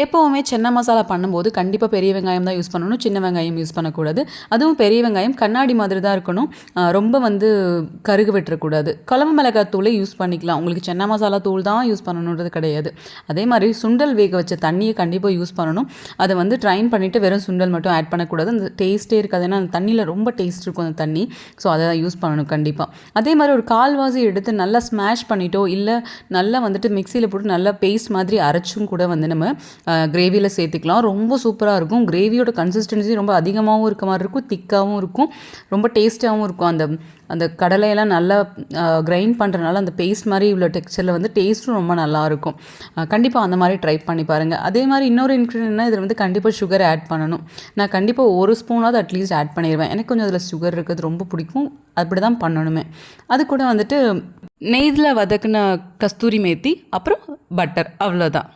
எப்போவுமே சென்னா மசாலா பண்ணும்போது கண்டிப்பாக பெரிய வெங்காயம் தான் யூஸ் பண்ணணும், சின்ன வெங்காயம் யூஸ் பண்ணக்கூடாது. அதுவும் பெரிய வெங்காயம் கண்ணாடி மாதிரி தான் இருக்கணும், ரொம்ப வந்து கருகு விட்டுறக்கூடாது. குழம்பு மிளகாய் தூளை யூஸ் பண்ணிக்கலாம், உங்களுக்கு சென்னா மசாலா தூள் தான் யூஸ் பண்ணணுன்றது கிடையாது. அதே மாதிரி சுண்டல் வேக வச்ச தண்ணியை கண்டிப்பாக யூஸ் பண்ணணும். அதை வந்து ட்ரைன் பண்ணிவிட்டு வெறும் சுண்டல் மட்டும் ஆட் பண்ணக்கூடாது, அந்த டேஸ்ட்டே இருக்காது. ஏன்னா அந்த தண்ணியில் ரொம்ப டேஸ்ட் இருக்கும் அந்த தண்ணி. ஸோ அதை தான் யூஸ் பண்ணணும் கண்டிப்பாக. அதே மாதிரி ஒரு கால்வாசி எடுத்து நல்லா ஸ்மாஷ் பண்ணிட்டோ இல்லை நல்லா வந்துட்டு மிக்சியில் போட்டு நல்லா பேஸ்ட் மாதிரி அரைச்சும் கூட வந்து நம்ம கிரேவியில் சேர்த்துக்கலாம். ரொம்ப சூப்பராக இருக்கும். கிரேவியோட கன்சிஸ்டன்சி ரொம்ப அதிகமாகவும் இருக்க மாதிரி இருக்கும், திக்காகவும் இருக்கும், ரொம்ப டேஸ்ட்டாகவும் இருக்கும். அந்த அந்த கடலையெல்லாம் நல்லா கிரைண்ட் பண்ணுறதுனால அந்த பேஸ்ட் மாதிரி உள்ள டெக்ஸ்சரில் வந்து டேஸ்ட்டும் ரொம்ப நல்லாயிருக்கும். கண்டிப்பாக அந்த மாதிரி ட்ரை பண்ணி பாருங்கள். அதே மாதிரி இன்னொரு இன்க்ரீடியன்ட்னா இதில் வந்து கண்டிப்பாக சுகர் ஆட் பண்ணணும். நான் கண்டிப்பாக ஒரு ஸ்பூனாவது அட்லீஸ்ட் ஆட் பண்ணிடுவேன். எனக்கு கொஞ்சம் அதில் சுகர் இருக்கிறது ரொம்ப பிடிக்கும், அப்படி தான் பண்ணணுமே. அது கூட வந்துட்டு நெய்யில் வதக்குன கஸ்தூரி மேத்தி, அப்புறம் பட்டர், அவ்வளோதான்.